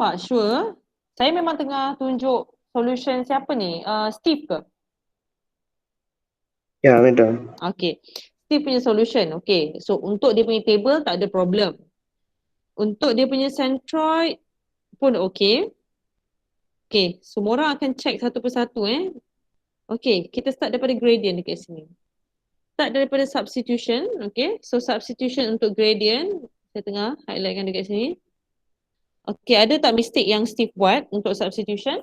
nampak? Sure? Saya memang tengah tunjuk solution siapa ni? Steve ke? Ya, madam. Okay. Steve punya solution. Okay. So untuk dia punya table tak ada problem. Untuk dia punya centroid pun okay. Okay. Semua orang akan check satu persatu Okay. Kita start daripada gradient dekat sini. Start daripada substitution. Okay. So substitution untuk gradient. Saya tengah highlightkan dekat sini. Okay. Ada tak mistake yang Steve buat untuk substitution?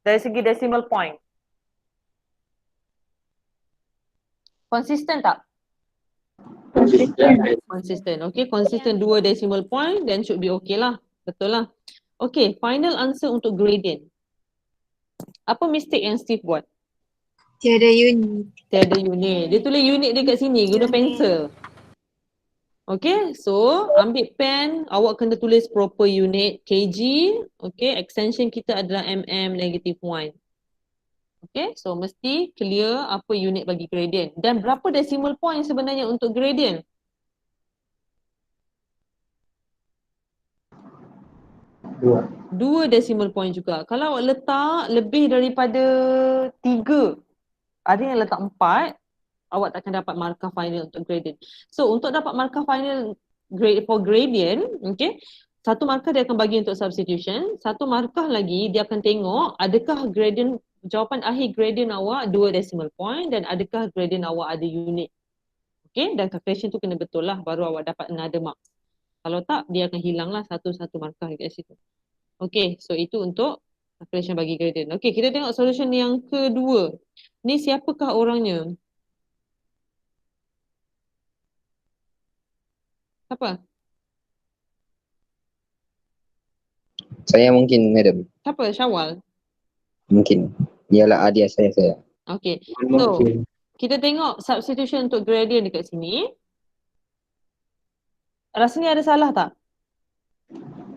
Dari segi decimal point. Konsisten tak? Konsisten. Okay, konsisten 2 decimal point then should be okay lah. Betul lah. Okay, final answer untuk gradient. Apa mistake yang Steve buat? Tiada unit. Tiada unit. Dia tulis unit dia kat sini guna pensel. Okay, so ambil pen, awak kena tulis proper unit kg. Okay, extension kita adalah mm -1. Okay, so mesti clear apa unit bagi gradient. Dan berapa decimal point sebenarnya untuk gradient? 2 decimal point juga. Kalau awak letak lebih daripada 3, ada yang letak 4, awak takkan dapat markah final untuk gradient. So untuk dapat markah final for gradient, okay, satu markah dia akan bagi untuk substitution, satu markah lagi dia akan tengok adakah gradient, jawapan akhir gradient awak 2 decimal point dan adakah gradient awak ada unit. Okay, dan calculation tu kena betul lah baru awak dapat another marks. Kalau tak, dia akan hilang lah satu-satu markah dekat situ. Okay, so itu untuk calculation bagi gradient. Okay, kita tengok solution yang kedua. Ni siapakah orangnya? Siapa? Saya mungkin, madam. Siapa? Syawal? Mungkin. Dialah adik saya. Okay, so kita tengok substitution untuk gradient dekat sini. Rasanya ada salah tak?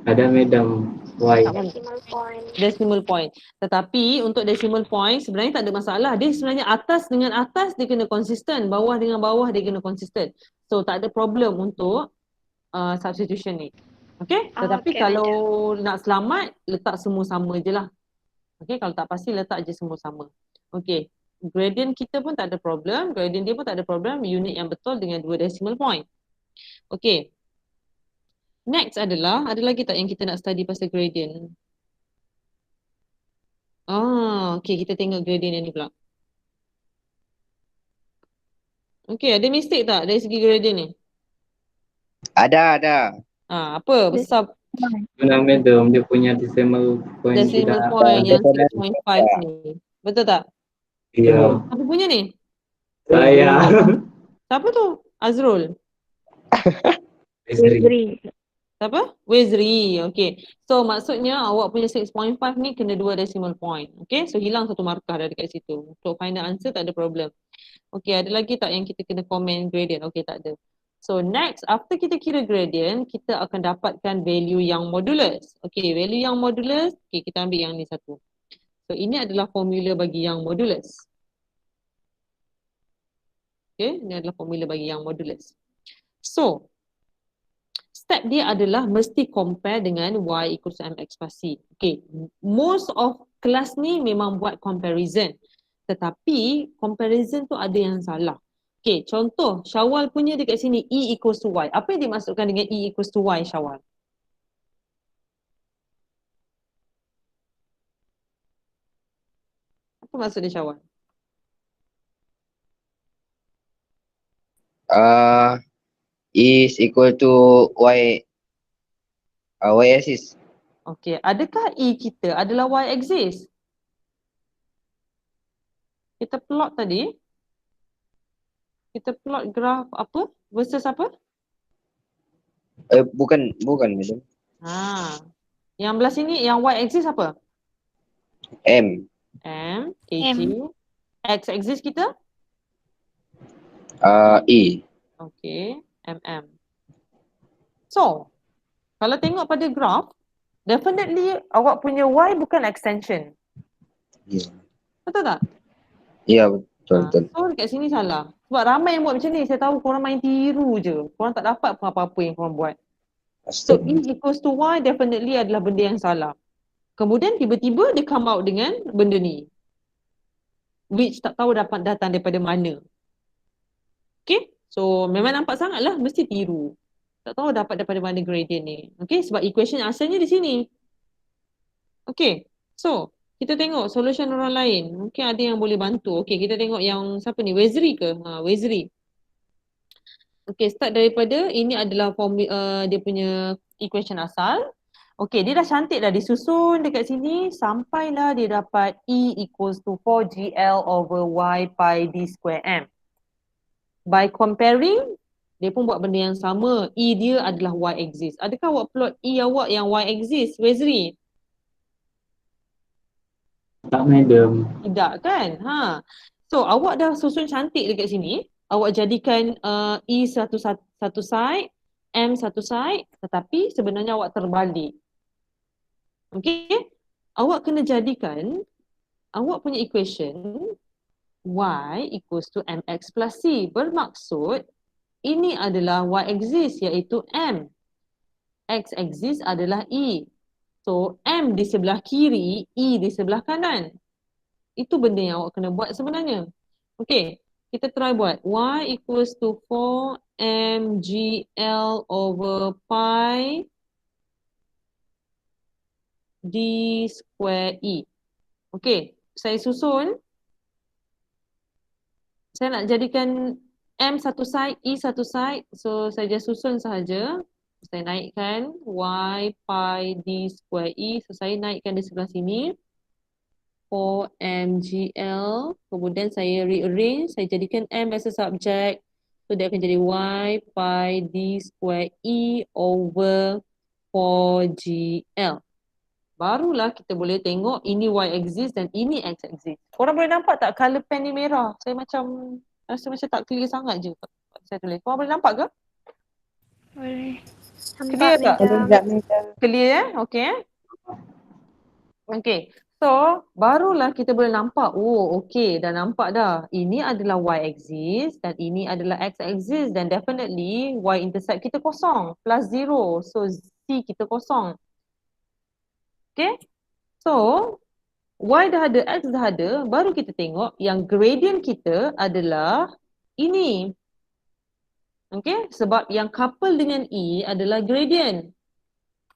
Ada madam. Why? Decimal point. Tetapi untuk decimal point sebenarnya tak ada masalah. Dia sebenarnya atas dengan atas dia kena konsisten, bawah dengan bawah dia kena konsisten. So tak ada problem untuk substitution ni. Okay? Tetapi kalau nak selamat, letak semua sama je lah. Okay? Kalau tak pasti letak je semua sama. Okay. Gradient kita pun tak ada problem. Gradient dia pun tak ada problem. Unit yang betul dengan 2 decimal point. Okay. Next adalah, ada lagi tak yang kita nak study pasal gradient? Okay, kita tengok gradient yang ni pula. Okay, ada mistake tak dari segi gradient ni? Ada. Apa? Besar Benar madam, dia punya decimal point decimal tidak. point yang 6.5 ni. Betul tak? Iya. Apa punya ni? Saya. Siapa tu? Azrul? Istri. Siapa? Wezri. Okay. So maksudnya awak punya 6.5 ni kena 2 decimal point. Okay. So hilang satu markah dari kat situ. Untuk final answer tak ada problem. Okay. Ada lagi tak yang kita kena komen gradient? Okay, tak ada. So next, after kita kira gradient, kita akan dapatkan value yang modulus. Okay, value yang modulus. Okay, kita ambil yang ni satu. So ini adalah formula bagi yang modulus. Okay, ini adalah formula bagi yang modulus. So, step dia adalah mesti compare dengan y equals to mx plus c. Okay, most of kelas ni memang buat comparison. Tetapi comparison tu ada yang salah. Okay, contoh Syawal punya dekat sini e equals to y. Apa yang dimaksudkan dengan e equals to y, Syawal? Apa maksud dia, Syawal? Is equal to y axis. Okay, adakah e kita adalah y axis? Kita plot tadi. Kita plot graf apa? Versus apa? Bukan madam. Yang belah sini yang y axis apa? M. Kg. X axis kita? E. Okay, So, kalau tengok pada graf, definitely awak punya y bukan extension. Ya. Betul tak? Ya, betul. So dekat sini salah. Sebab ramai yang buat macam ni. Saya tahu korang main tiru je. Korang tak dapat pun apa-apa yang korang buat. So Pasti. E equals to Y definitely adalah benda yang salah. Kemudian tiba-tiba dia come out dengan benda ni. Which tak tahu dapat datang daripada mana. Okay, so memang nampak sangat lah mesti tiru. Tak tahu dapat daripada mana gradient ni. Okay, sebab equation asalnya di sini. Okay, so kita tengok solution orang lain. Mungkin ada yang boleh bantu. Okay, kita tengok yang siapa ni? Wezri ke? Wezri. Okay, start daripada ini adalah dia punya equation asal. Okay, dia dah cantik dah disusun dekat sini sampailah dia dapat E equals to 4GL over Y pi D square M. By comparing, dia pun buat benda yang sama. E dia adalah Y axis. Adakah awak plot E awak yang Y axis, Wezri? Tak, madam. Tidak kan? So, awak dah susun cantik dekat sini. Awak jadikan E satu side, M satu side, tetapi sebenarnya awak terbalik. Okay? Awak kena jadikan awak punya equation Y equals to MX plus C. Bermaksud, ini adalah Y axis iaitu M. X axis adalah E. So, M di sebelah kiri, E di sebelah kanan. Itu benda yang awak kena buat sebenarnya. Okay, kita try buat. Y equals to 4mgl over pi d square E. Okay, saya susun. Saya nak jadikan M satu side, E satu side. So, saya just susun sahaja. Saya naikkan Y pi d square E. So, saya naikkan di sebelah sini. 4mgl. Kemudian saya rearrange. Saya jadikan M as a subject. So, dia akan jadi Y pi d square E over 4gl. Barulah kita boleh tengok ini Y axis dan ini X axis. Korang boleh nampak tak color pen ni merah? Saya macam rasa macam tak clear sangat je saya tulis. Korang boleh nampak ke? Boleh. Clear tak? Madam. Clear Okay. Okay. So, barulah kita boleh nampak. Oh, okay. Dah nampak dah. Ini adalah Y axis dan ini adalah X axis dan definitely Y intercept kita kosong. Plus 0. So, C kita kosong. Okay. So, Y dah ada, X dah ada. Baru kita tengok yang gradient kita adalah ini. Okay. Sebab yang couple dengan E adalah gradient.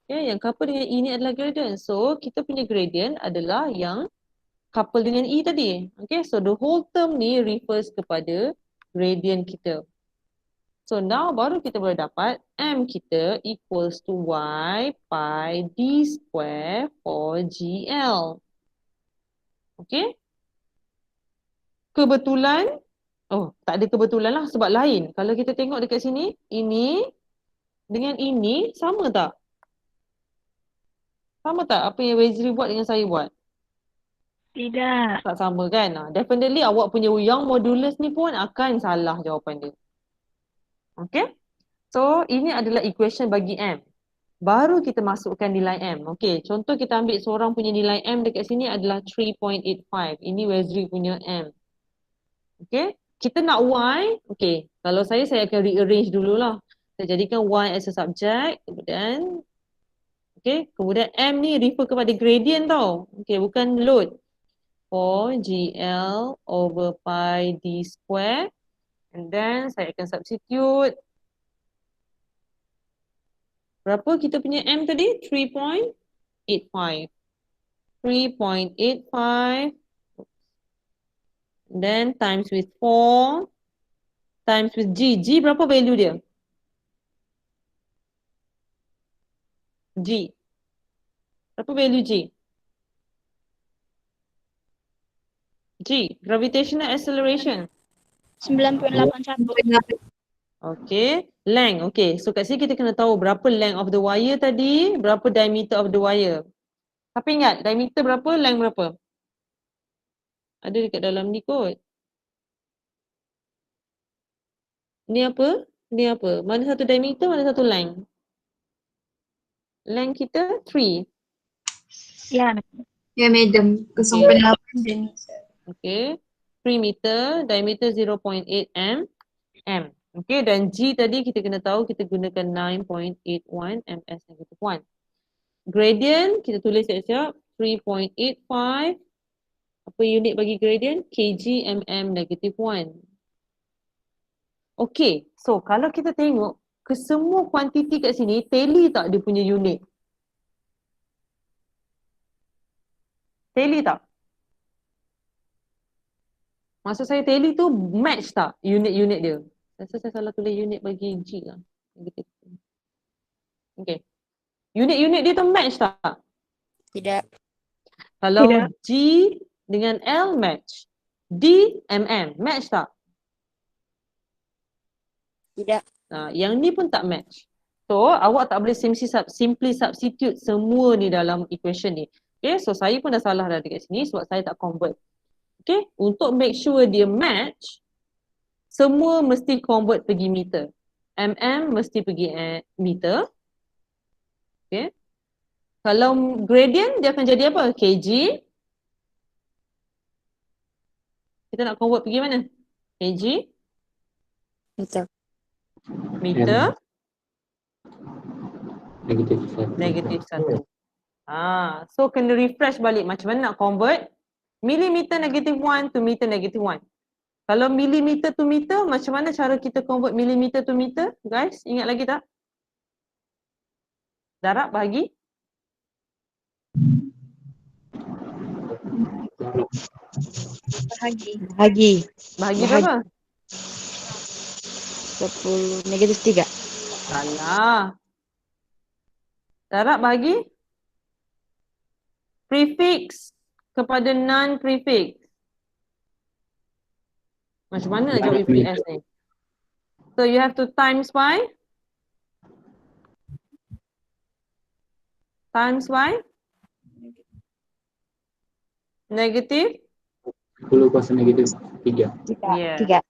Okay. Yang couple dengan E ni adalah gradient. So, kita punya gradient adalah yang couple dengan E tadi. Okay, so the whole term ni refers kepada gradient kita. So now baru kita boleh dapat M kita equals to Y pi D square 4GL. Okay. Kebetulan, tak ada kebetulan lah sebab lain. Kalau kita tengok dekat sini, ini dengan ini sama tak? Sama tak apa yang Wezri buat dengan saya buat? Tidak. Tak sama kan? Definitely awak punya yang modulus ni pun akan salah jawapan dia. Okay. So, ini adalah equation bagi M. Baru kita masukkan nilai M. Okay. Contoh kita ambil seorang punya nilai M dekat sini adalah 3.85. Ini Wezri punya M. Okay. Kita nak Y. Okay. Kalau saya akan rearrange dululah. Saya jadikan Y as a subject. Kemudian, okay. Kemudian M ni refer kepada gradient tau. Okay. Bukan load. 4GL over pi D square. And then saya akan substitute. Berapa kita punya M tadi? 3.85. 3.85. Then times with 4. Times with G. G berapa value dia? G. Berapa value G? G. Gravitational acceleration. 9.81. Okay. Length. Okay. So kat sini kita kena tahu berapa length of the wire tadi, berapa diameter of the wire. Tapi ingat, diameter berapa, length berapa? Ada dekat dalam ni kot. Ni apa? Ni apa? Mana satu diameter, mana satu length? Length kita 3. Ya, madam. 0.8 dan Okay. 3 meter, diameter 0.8 m. Okay, dan G tadi kita kena tahu kita gunakan 9.81 ms negative 1. Gradient kita tulis siap-siap 3.85. Apa unit bagi gradient? kg mm negative 1. Okay, so kalau kita tengok ke semua kuantiti kat sini, tally tak dia punya unit? Tally tak? Maksud saya tally tu match tak unit-unit dia? Rasa saya salah tulis unit bagi G lah. Negative. Okay. Unit-unit dia tu match tak? Tidak. Kalau Tidak. G dengan L match. D, MM match tak? Tidak. Yang ni pun tak match. So, awak tak boleh simply substitute semua ni dalam equation ni. Okay, so saya pun dah salah dah dekat sini sebab saya tak convert. Okay, untuk make sure dia match, semua mesti convert pergi meter. MM mesti pergi meter. Okay. Kalau gradient, dia akan jadi apa? kg. Kita nak convert pergi mana? kg, Meter. meter, Negatif 1. negatif 1. So kena refresh balik macam mana nak convert millimeter negative 1 to meter negative 1. Kalau millimeter to meter, macam mana cara kita convert millimeter to meter? Guys, ingat lagi tak? Darab bahagi? Bahagi. Bahagi berapa? 10 negatif 3. Salah. Darab bahagi? Prefix kepada non-prefix. Macam mana nak jawab UPS ni? So you have to times by? Times by? Negative? 10 kuasa negatif 3. Yeah.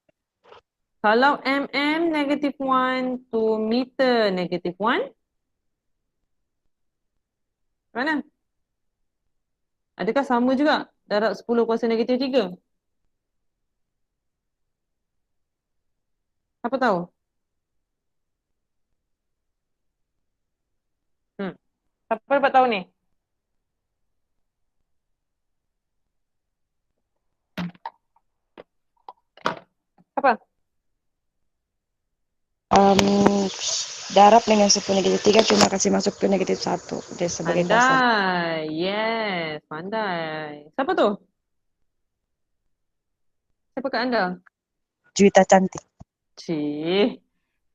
Kalau mm negative 1 to meter negative 1, mana? Adakah sama juga darab 10 kuasa negatif 3? Apa tahu? Siapa dapat tahu ni? Apa? Darab dengan 10 negatif 3 cuma kasih masuk ke negatif 1. Dia sebagai kuasa. Pandai. Yes, pandai. Siapa tu? Siapa kat anda? Juwita cantik. Cih.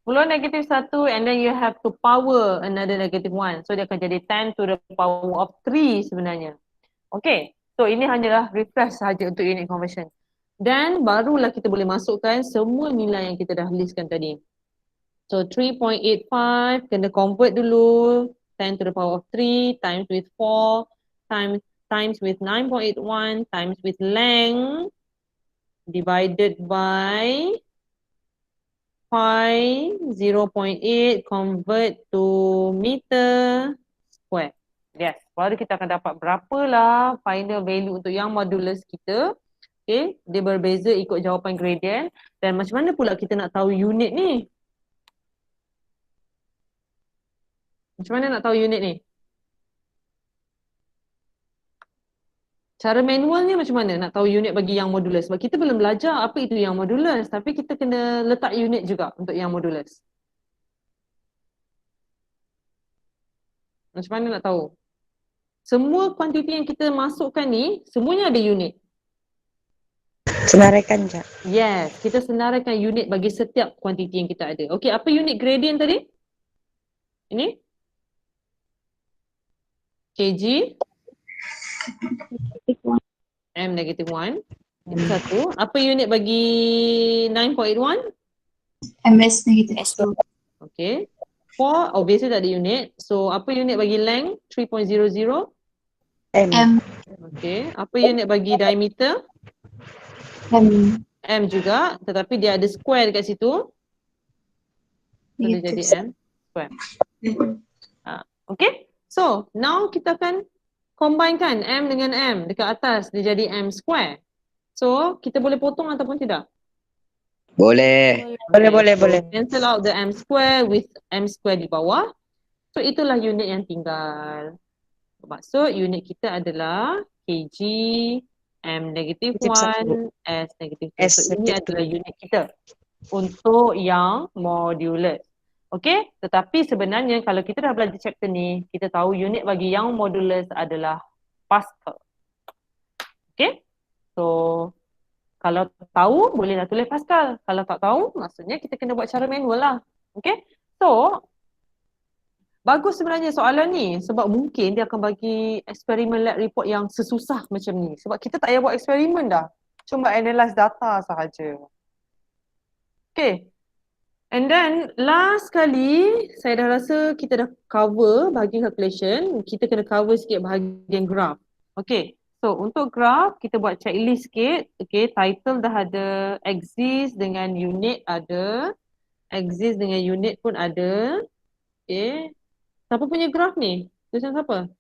10 negatif 1 and then you have to power another negative 1. So dia akan jadi 10 to the power of 3 sebenarnya. Okay. So ini hanyalah refresh sahaja untuk unit conversion. Dan barulah kita boleh masukkan semua nilai yang kita dah listkan tadi. So 3.85 kena convert dulu. 10 to the power of 3 times with 4 times with 9.81 times with length divided by pi 0.8 convert to meter square. Yes, baru kita akan dapat berapalah final value untuk yang modulus kita. Okay, dia berbeza ikut jawapan gradient. Dan macam mana pula kita nak tahu unit ni? Macam mana nak tahu unit ni? Cara manualnya macam mana nak tahu unit bagi yang modulus? Sebab kita belum belajar apa itu yang modulus, tapi kita kena letak unit juga untuk yang modulus. Macam mana nak tahu? Semua kuantiti yang kita masukkan ni, semuanya ada unit. Senaraikan je. Yes, kita senaraikan unit bagi setiap kuantiti yang kita ada. Okey, apa unit gradient tadi? Ini? kg m negative 1. Itu satu. Apa unit bagi 9.81? MS negatif 2. Okay. 4, obviously tak ada unit. So, apa unit bagi length? 3.00. M. Okay. Apa unit bagi diameter? M. M juga. Tetapi dia ada square dekat situ. So, dia jadi M square. Okay. So, now kita akan combinekan M dengan M. Dekat atas dia jadi M square. So, kita boleh potong ataupun tidak? Boleh. Boleh. Cancel out the M square with M square di bawah. So itulah unit yang tinggal. Maksud unit kita adalah kg M negative Negative 1 S negative 2. S So ini negative adalah unit kita untuk yang modulus. Okay, tetapi sebenarnya kalau kita dah belajar chapter ni, kita tahu unit bagi yang modulus adalah Pascal. Okay, so kalau tahu bolehlah tulis Pascal. Kalau tak tahu maksudnya kita kena buat cara manual lah. Okay, so bagus sebenarnya soalan ni sebab mungkin dia akan bagi eksperimen lab report yang sesusah macam ni. Sebab kita tak payah buat eksperimen dah. Cuma analyze data sahaja. Okay. And then last kali saya dah rasa kita dah cover bahagian calculation. Kita kena cover sikit bahagian graph. Okay. So untuk graph kita buat checklist sikit. Okay. Title dah ada. Axis dengan unit ada. Axis dengan unit pun ada. Okay. Siapa punya graph ni? Tulisan siapa?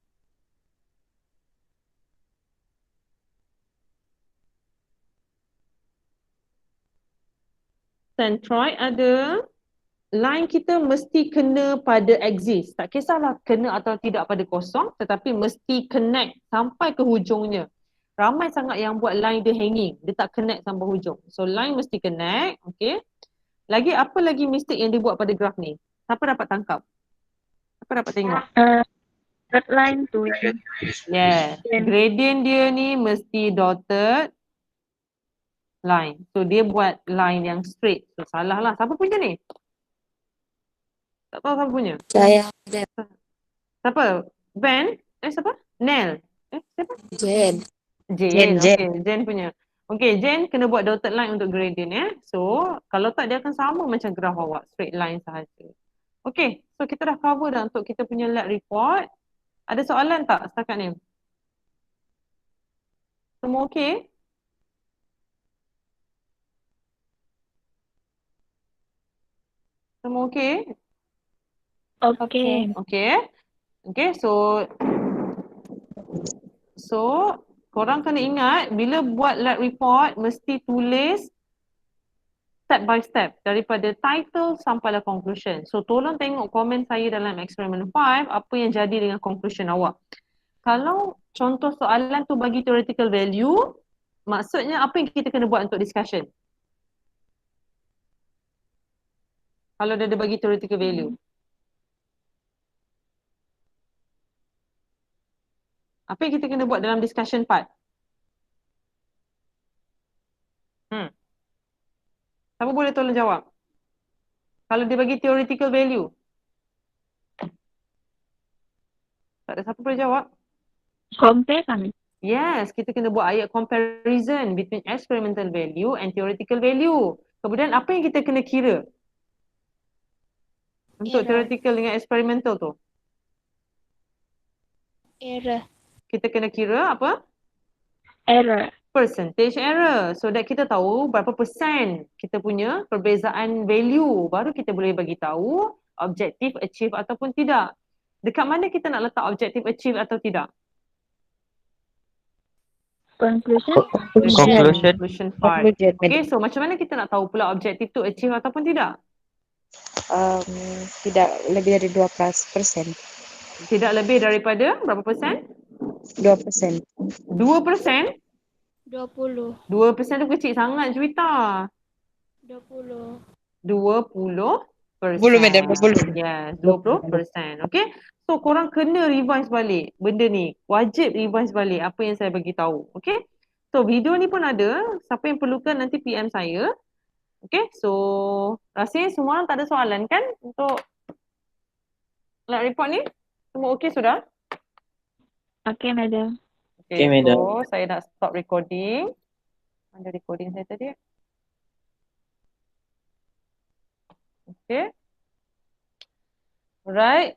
Centroid ada. Line kita mesti kena pada axis. Tak kisahlah kena atau tidak pada kosong, tetapi mesti connect sampai ke hujungnya. Ramai sangat yang buat line dia hanging. Dia tak connect sampai hujung. So line mesti connect. Okay. Lagi apa lagi mistake yang dia buat pada graph ni? Siapa dapat tangkap? Siapa dapat tengok? Third line tu. Yes. Gradient dia ni mesti dotted line. So dia buat line yang straight. So salah lah. Siapa punya ni? Tak tahu siapa punya. Saya Siapa? Ben? Siapa? Nel? Siapa? Jen. Jane. Jen. Okay, Jane punya. Okay, Jane kena buat dotted line untuk gradient So, kalau tak dia akan sama macam graph awak. Straight line sahaja. Okay, so kita dah cover dah untuk kita punya lab report. Ada soalan tak setakat ni? Semua okay? Semua okay? Okay. Okay, so korang kena ingat bila buat lab report mesti tulis step by step daripada title sampailah conclusion. So tolong tengok komen saya dalam experiment 5 apa yang jadi dengan conclusion awak. Kalau contoh soalan tu bagi theoretical value, maksudnya apa yang kita kena buat untuk discussion? Kalau dia ada bagi theoretical value. Apa yang kita kena buat dalam discussion part? Siapa boleh tolong jawab? Kalau dia bagi theoretical value. Tak ada siapa boleh jawab? Compare kan? Yes, kita kena buat ayat comparison between experimental value and theoretical value. Kemudian apa yang kita kena kira? Untuk Error. theoretical dengan experimental tu. Error. Kita kena kira apa? Error. Percentage error. So that kita tahu berapa persen kita punya perbezaan value. Baru kita boleh bagi tahu objektif achieve ataupun tidak. Dekat mana kita nak letak objektif achieve atau tidak? Conclusion. Conclusion part. Conclusion. Okay, so macam mana kita nak tahu pula objektif tu achieve ataupun tidak? Tidak lebih dari 2%. Tidak lebih daripada berapa persen? 2%. 2%? 20. 2% tu kecil sangat, Juwita. 20. 20%. 20, madam, 20. Yes, 20%. Okay. So korang kena revise balik benda ni. Wajib revise balik apa yang saya bagi tahu. Okay. So video ni pun ada. Siapa yang perlukan nanti PM saya. Okay. So rasanya semua orang tak ada soalan kan untuk lab report ni? Semua okay sudah? Okay, madam. Okay, madam. So saya nak stop recording. Mana recording saya tadi? Okay. Alright.